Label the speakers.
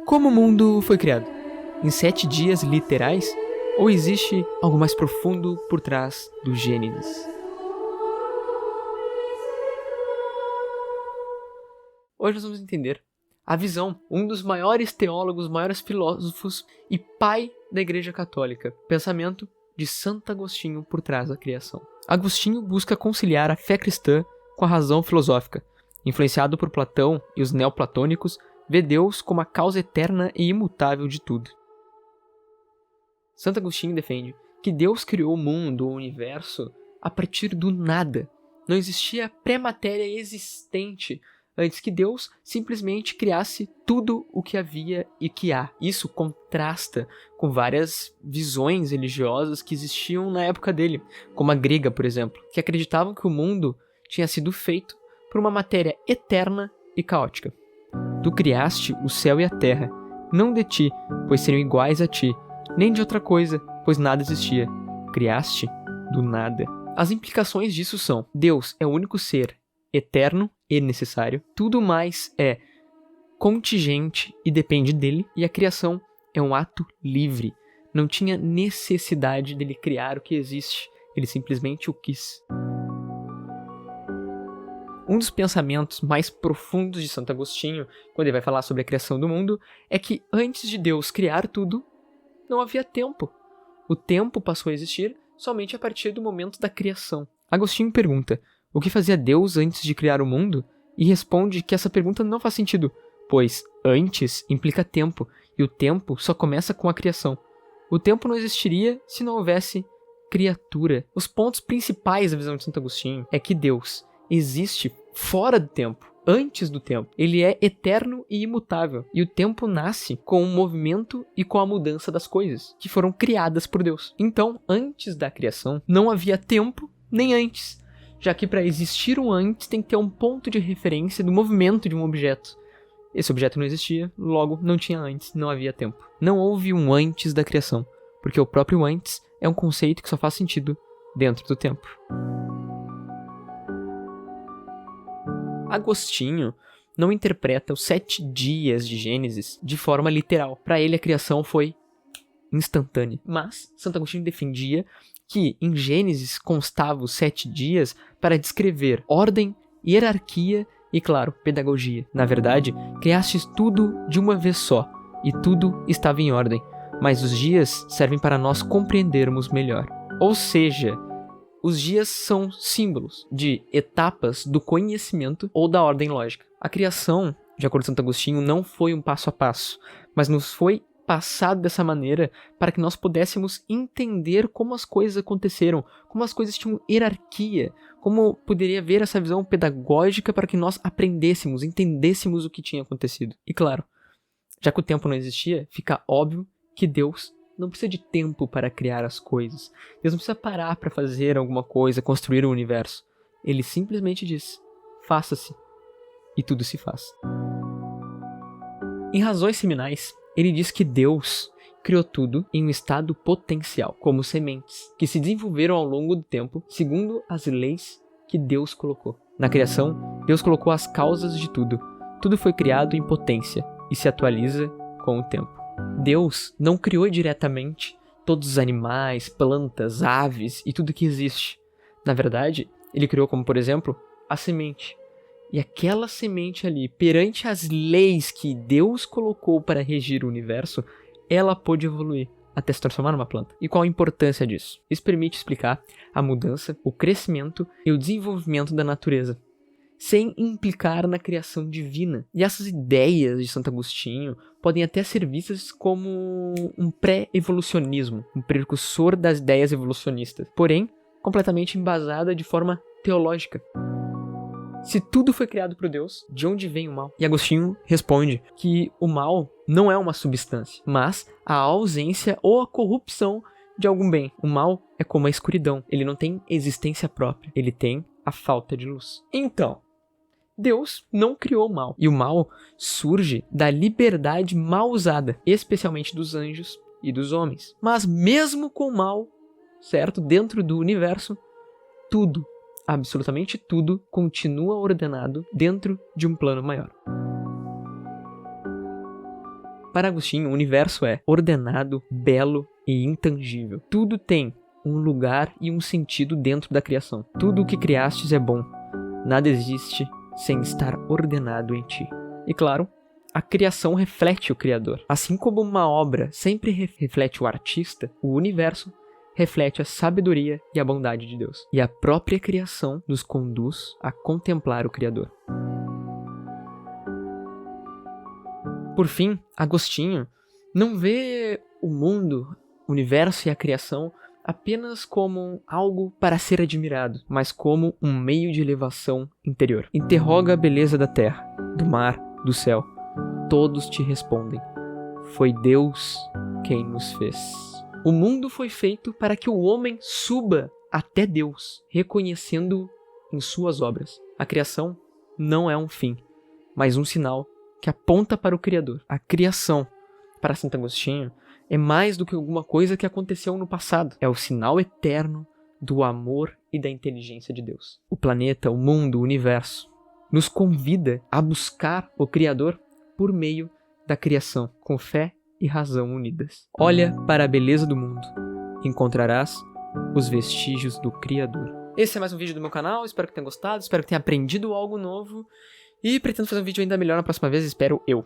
Speaker 1: Como o mundo foi criado? Em 7 dias literais? Ou existe algo mais profundo por trás do Gênesis? Hoje nós vamos entender a visão, um dos maiores teólogos, maiores filósofos e pai da Igreja Católica, pensamento de Santo Agostinho por trás da criação. Agostinho busca conciliar a fé cristã com a razão filosófica. Influenciado por Platão e os neoplatônicos, vê Deus como a causa eterna e imutável de tudo. Santo Agostinho defende que Deus criou o mundo, o universo, a partir do nada. Não existia pré-matéria existente antes que Deus simplesmente criasse tudo o que havia e que há. Isso contrasta com várias visões religiosas que existiam na época dele, como a grega, por exemplo, que acreditavam que o mundo tinha sido feito por uma matéria eterna e caótica. Tu criaste o céu e a terra, não de ti, pois seriam iguais a ti, nem de outra coisa, pois nada existia. Criaste do nada. As implicações disso são: Deus é o único ser eterno e necessário, tudo mais é contingente e depende dele, e a criação é um ato livre. Não tinha necessidade dele criar o que existe, ele simplesmente o quis. Um dos pensamentos mais profundos de Santo Agostinho, quando ele vai falar sobre a criação do mundo, é que antes de Deus criar tudo, não havia tempo. O tempo passou a existir somente a partir do momento da criação. Agostinho pergunta: o que fazia Deus antes de criar o mundo? E responde que essa pergunta não faz sentido, pois antes implica tempo, e o tempo só começa com a criação. O tempo não existiria se não houvesse criatura. Os pontos principais da visão de Santo Agostinho é que Deus existe fora do tempo, antes do tempo. Ele é eterno e imutável, e o tempo nasce com o movimento e com a mudança das coisas, que foram criadas por Deus. Então, antes da criação, não havia tempo nem antes, já que para existir um antes tem que ter um ponto de referência do movimento de um objeto. Esse objeto não existia, logo não tinha antes, não havia tempo. Não houve um antes da criação, porque o próprio antes é um conceito que só faz sentido dentro do tempo. Agostinho não interpreta os 7 dias de Gênesis de forma literal. Para ele, a criação foi instantânea. Mas Santo Agostinho defendia que em Gênesis constavam os 7 dias para descrever ordem, hierarquia e, claro, pedagogia. Na verdade, criastes tudo de uma vez só, e tudo estava em ordem, mas os dias servem para nós compreendermos melhor. Ou seja, os dias são símbolos de etapas do conhecimento ou da ordem lógica. A criação, de acordo com Santo Agostinho, não foi um passo a passo, mas nos foi passado dessa maneira para que nós pudéssemos entender como as coisas aconteceram, como as coisas tinham hierarquia, como poderia haver essa visão pedagógica para que nós aprendêssemos, entendêssemos o que tinha acontecido. E claro, já que o tempo não existia, fica óbvio que Deus não precisa de tempo para criar as coisas. Deus não precisa parar para fazer alguma coisa, construir o universo. Ele simplesmente diz: faça-se, e tudo se faz. Em Razões Seminais, ele diz que Deus criou tudo em um estado potencial, como sementes, que se desenvolveram ao longo do tempo, segundo as leis que Deus colocou. Na criação, Deus colocou as causas de tudo. Tudo foi criado em potência e se atualiza com o tempo. Deus não criou diretamente todos os animais, plantas, aves e tudo que existe. Na verdade, ele criou como, por exemplo, a semente. E aquela semente ali, perante as leis que Deus colocou para regir o universo, ela pôde evoluir até se transformar numa planta. E qual a importância disso? Isso permite explicar a mudança, o crescimento e o desenvolvimento da natureza, sem implicar na criação divina. E essas ideias de Santo Agostinho podem até ser vistas como um pré-evolucionismo, um precursor das ideias evolucionistas, porém completamente embasada de forma teológica. Se tudo foi criado por Deus, de onde vem o mal? E Agostinho responde que o mal não é uma substância, mas a ausência ou a corrupção de algum bem. O mal é como a escuridão, ele não tem existência própria, ele tem a falta de luz. Então, Deus não criou o mal, e o mal surge da liberdade mal usada, especialmente dos anjos e dos homens. Mas mesmo com o mal, certo, dentro do universo, tudo, absolutamente tudo, continua ordenado dentro de um plano maior. Para Agostinho, o universo é ordenado, belo e intangível. Tudo tem um lugar e um sentido dentro da criação. Tudo o que criastes é bom. Nada existe sem estar ordenado em ti. E claro, a criação reflete o Criador. Assim como uma obra sempre reflete o artista, o universo reflete a sabedoria e a bondade de Deus. E a própria criação nos conduz a contemplar o Criador. Por fim, Agostinho não vê o mundo, o universo e a criação apenas como algo para ser admirado, mas como um meio de elevação interior. Interroga a beleza da terra, do mar, do céu. Todos te respondem: foi Deus quem nos fez. O mundo foi feito para que o homem suba até Deus, reconhecendo-o em suas obras. A criação não é um fim, mas um sinal que aponta para o Criador. A criação, para Santo Agostinho, é mais do que alguma coisa que aconteceu no passado. É o sinal eterno do amor e da inteligência de Deus. O planeta, o mundo, o universo nos convida a buscar o Criador por meio da criação, com fé e razão unidas. Olha para a beleza do mundo, encontrarás os vestígios do Criador. Esse é mais um vídeo do meu canal, espero que tenha gostado, espero que tenha aprendido algo novo e pretendo fazer um vídeo ainda melhor na próxima vez, espero eu.